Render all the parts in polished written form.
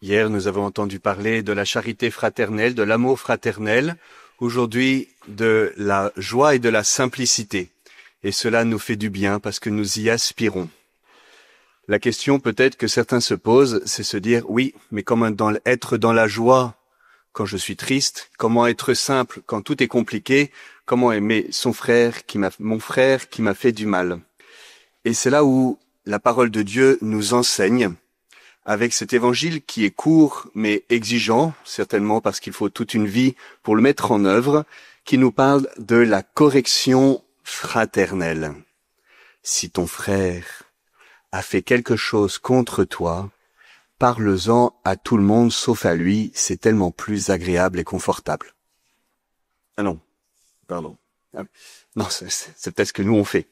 Hier, nous avons entendu parler de la charité fraternelle, de l'amour fraternel, aujourd'hui de la joie et de la simplicité. Et cela nous fait du bien parce que nous y aspirons. La question peut-être que certains se posent, c'est se dire, oui, mais comment être dans la joie quand je suis triste? Comment être simple quand tout est compliqué? Comment aimer mon frère qui m'a fait du mal? Et c'est là où la parole de Dieu nous enseigne avec cet évangile qui est court mais exigeant, certainement parce qu'il faut toute une vie pour le mettre en œuvre, qui nous parle de la correction fraternelle. Si ton frère a fait quelque chose contre toi, parle-en à tout le monde sauf à lui, c'est tellement plus agréable et confortable. Ah non, pardon. Non, c'est peut-être ce que nous on fait.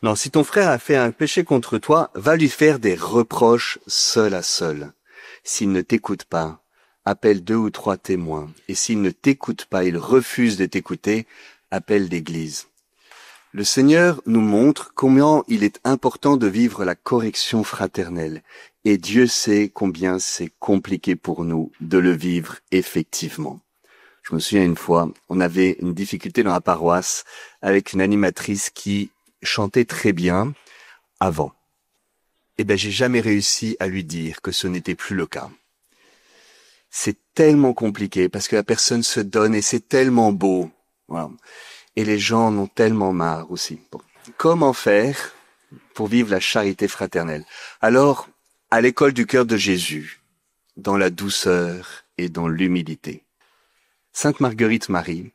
Non, si ton frère a fait un péché contre toi, va lui faire des reproches seul à seul. S'il ne t'écoute pas, appelle 2 ou 3 témoins. Et s'il ne t'écoute pas, il refuse de t'écouter, appelle l'Église. Le Seigneur nous montre combien il est important de vivre la correction fraternelle. Et Dieu sait combien c'est compliqué pour nous de le vivre effectivement. Je me souviens une fois, on avait une difficulté dans la paroisse avec une animatrice qui chantait très bien avant. Eh ben, j'ai jamais réussi à lui dire que ce n'était plus le cas. C'est tellement compliqué parce que la personne se donne et c'est tellement beau. Voilà. Et les gens en ont tellement marre aussi. Bon. Comment faire pour vivre la charité fraternelle? Alors, à l'école du cœur de Jésus, dans la douceur et dans l'humilité. Sainte Marguerite Marie,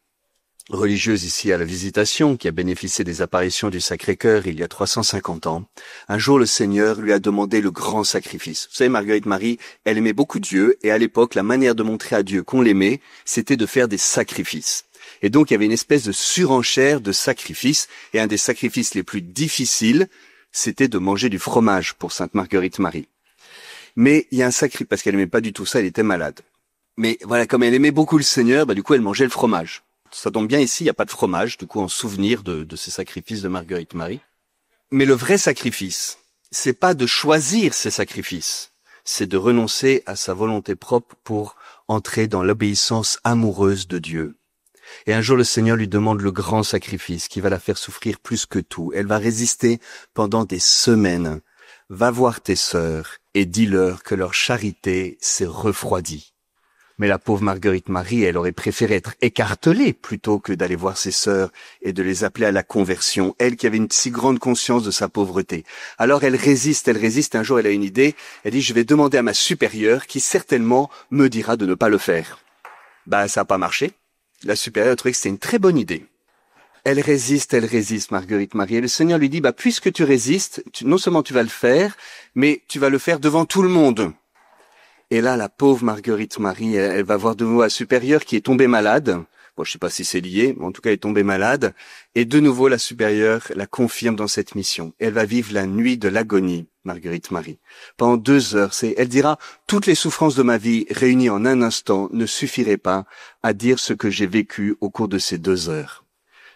religieuse ici à la Visitation, qui a bénéficié des apparitions du Sacré-Cœur il y a 350 ans, un jour le Seigneur lui a demandé le grand sacrifice. Vous savez, Marguerite Marie, elle aimait beaucoup Dieu, et à l'époque, la manière de montrer à Dieu qu'on l'aimait, c'était de faire des sacrifices. Et donc, il y avait une espèce de surenchère de sacrifices, et un des sacrifices les plus difficiles, c'était de manger du fromage pour Sainte Marguerite Marie. Mais il y a un sacrifice, parce qu'elle aimait pas du tout ça, elle était malade. Mais voilà, comme elle aimait beaucoup le Seigneur, du coup, elle mangeait le fromage. Ça tombe bien ici, il n'y a pas de fromage, du coup, en souvenir de ces sacrifices de Marguerite Marie. Mais le vrai sacrifice, c'est pas de choisir ces sacrifices, c'est de renoncer à sa volonté propre pour entrer dans l'obéissance amoureuse de Dieu. Et un jour, le Seigneur lui demande le grand sacrifice qui va la faire souffrir plus que tout. Elle va résister pendant des semaines. Va voir tes sœurs et dis-leur que leur charité s'est refroidie. Mais la pauvre Marguerite Marie, elle aurait préféré être écartelée plutôt que d'aller voir ses sœurs et de les appeler à la conversion, elle qui avait une si grande conscience de sa pauvreté. Alors elle résiste, un jour elle a une idée, elle dit je vais demander à ma supérieure qui certainement me dira de ne pas le faire. Ça n'a pas marché. La supérieure trouvait que c'était une très bonne idée. Elle résiste, Marguerite Marie. Et le Seigneur lui dit, puisque tu résistes, non seulement tu vas le faire, mais tu vas le faire devant tout le monde. Et là, la pauvre Marguerite Marie, elle va voir de nouveau la supérieure qui est tombée malade. Bon, je sais pas si c'est lié, mais en tout cas, elle est tombée malade. Et de nouveau, la supérieure la confirme dans cette mission. Elle va vivre la nuit de l'agonie, Marguerite Marie. Pendant 2 heures, elle dira, toutes les souffrances de ma vie réunies en un instant ne suffiraient pas à dire ce que j'ai vécu au cours de ces 2 heures.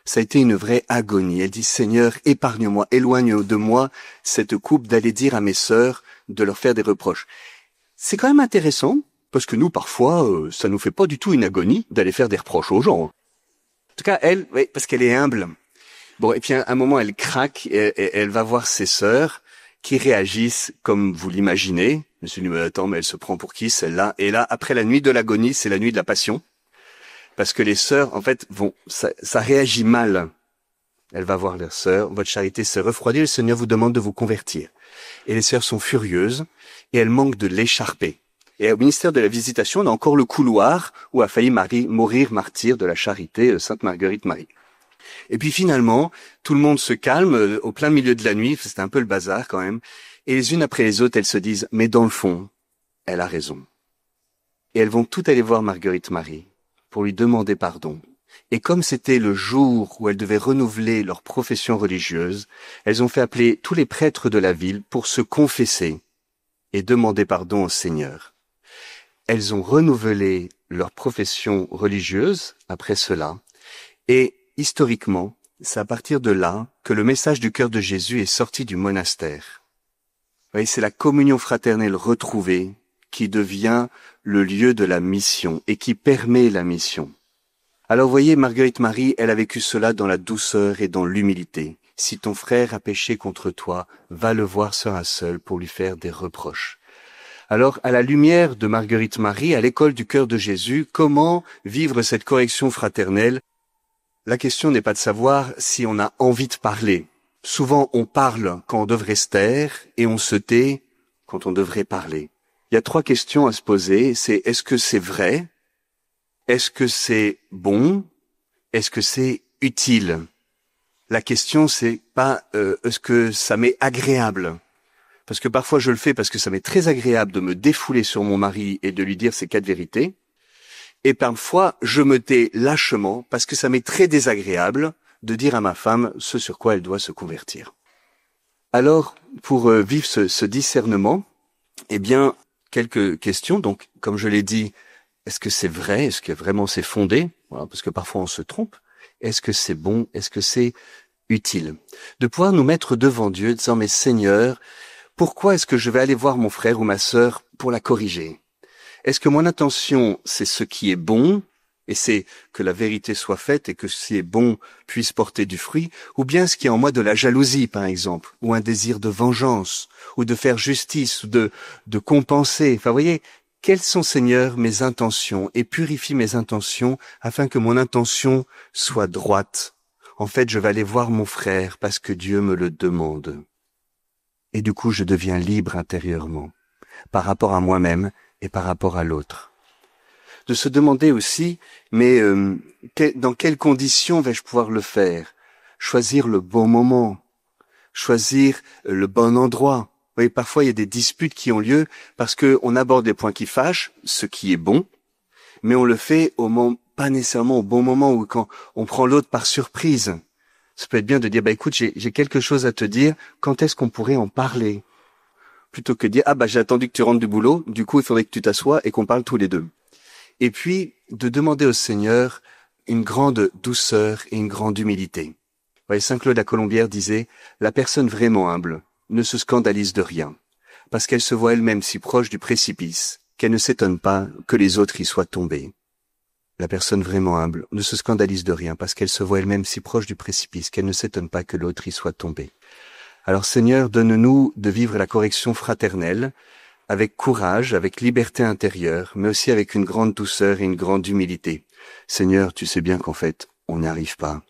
Ça a été une vraie agonie. Elle dit, Seigneur, épargne-moi, éloigne de moi cette coupe d'aller dire à mes sœurs, de leur faire des reproches. C'est quand même intéressant, parce que nous, parfois, ça nous fait pas du tout une agonie d'aller faire des reproches aux gens. En tout cas, elle, oui, parce qu'elle est humble. Bon, et puis à un moment, elle craque, et elle va voir ses sœurs, qui réagissent comme vous l'imaginez. Je me suis dit, mais attends, mais elle se prend pour qui, celle-là? Et là, après la nuit de l'agonie, c'est la nuit de la passion. Parce que les sœurs, en fait, ça réagit mal. Elle va voir leurs sœurs, votre charité s'est refroidie, le Seigneur vous demande de vous convertir. Et les sœurs sont furieuses, et elles manquent de l'écharper. Et au ministère de la Visitation, on a encore le couloir où a failli mourir martyr de la charité Sainte Marguerite Marie. Et puis finalement, tout le monde se calme au plein milieu de la nuit, c'était un peu le bazar quand même, et les unes après les autres, elles se disent, mais dans le fond, elle a raison. Et elles vont toutes aller voir Marguerite Marie pour lui demander pardon. Et comme c'était le jour où elles devaient renouveler leur profession religieuse, elles ont fait appeler tous les prêtres de la ville pour se confesser et demander pardon au Seigneur. Elles ont renouvelé leur profession religieuse après cela, et historiquement, c'est à partir de là que le message du cœur de Jésus est sorti du monastère. Vous voyez, c'est la communion fraternelle retrouvée qui devient le lieu de la mission et qui permet la mission. Alors vous voyez, Marguerite Marie, elle a vécu cela dans la douceur et dans l'humilité. Si ton frère a péché contre toi, va le voir seul à seul pour lui faire des reproches. Alors, à la lumière de Marguerite Marie, à l'école du cœur de Jésus, comment vivre cette correction fraternelle? La question n'est pas de savoir si on a envie de parler. Souvent, on parle quand on devrait se taire et on se tait quand on devrait parler. Il y a 3 questions à se poser. C'est est-ce que c'est vrai? Est-ce que c'est bon? Est-ce que c'est utile? La question, c'est pas est-ce que ça m'est agréable? Parce que parfois je le fais parce que ça m'est très agréable de me défouler sur mon mari et de lui dire ces 4 vérités. Et parfois je me tais lâchement parce que ça m'est très désagréable de dire à ma femme ce sur quoi elle doit se convertir. Alors, pour vivre ce discernement, eh bien, quelques questions. Donc, comme je l'ai dit, est-ce que c'est vrai? Est-ce que vraiment c'est fondé? Voilà, parce que parfois on se trompe. Est-ce que c'est bon? Est-ce que c'est utile? De pouvoir nous mettre devant Dieu, disant, mais Seigneur, pourquoi est-ce que je vais aller voir mon frère ou ma sœur pour la corriger? Est-ce que mon intention, c'est ce qui est bon, et c'est que la vérité soit faite et que ce qui est bon puisse porter du fruit, ou bien est-ce qu'il y a en moi de la jalousie, par exemple, ou un désir de vengeance, ou de faire justice, ou de compenser? Enfin, vous voyez, quelles sont, Seigneur, mes intentions, et purifie mes intentions afin que mon intention soit droite. En fait, je vais aller voir mon frère parce que Dieu me le demande. Et du coup, je deviens libre intérieurement, par rapport à moi-même et par rapport à l'autre. De se demander aussi, mais dans quelles conditions vais-je pouvoir le faire? Choisir le bon moment, choisir le bon endroit. Vous voyez, parfois il y a des disputes qui ont lieu parce que on aborde des points qui fâchent, ce qui est bon, mais on le fait pas nécessairement au bon moment ou quand on prend l'autre par surprise. Ça peut être bien de dire, écoute, j'ai quelque chose à te dire, quand est-ce qu'on pourrait en parler? Plutôt que de dire, j'ai attendu que tu rentres du boulot, du coup il faudrait que tu t'assoies et qu'on parle tous les deux. Et puis, de demander au Seigneur une grande douceur et une grande humilité. Vous voyez, Saint Claude à Colombière disait, la personne vraiment humble ne se scandalise de rien, parce qu'elle se voit elle-même si proche du précipice, qu'elle ne s'étonne pas que les autres y soient tombés. La personne vraiment humble ne se scandalise de rien parce qu'elle se voit elle-même si proche du précipice qu'elle ne s'étonne pas que l'autre y soit tombé. Alors Seigneur, donne-nous de vivre la correction fraternelle avec courage, avec liberté intérieure, mais aussi avec une grande douceur et une grande humilité. Seigneur, tu sais bien qu'en fait, on n'y arrive pas,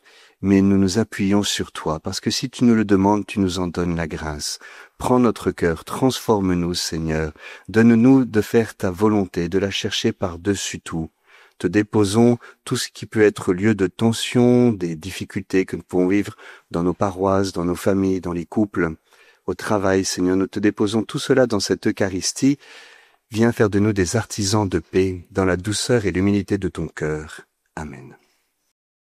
mais nous nous appuyons sur toi parce que si tu nous le demandes, tu nous en donnes la grâce. Prends notre cœur, transforme-nous, Seigneur. Donne-nous de faire ta volonté, de la chercher par-dessus tout. Te déposons tout ce qui peut être lieu de tension, des difficultés que nous pouvons vivre dans nos paroisses, dans nos familles, dans les couples, au travail. Seigneur, nous te déposons tout cela dans cette Eucharistie. Viens faire de nous des artisans de paix dans la douceur et l'humilité de ton cœur. Amen.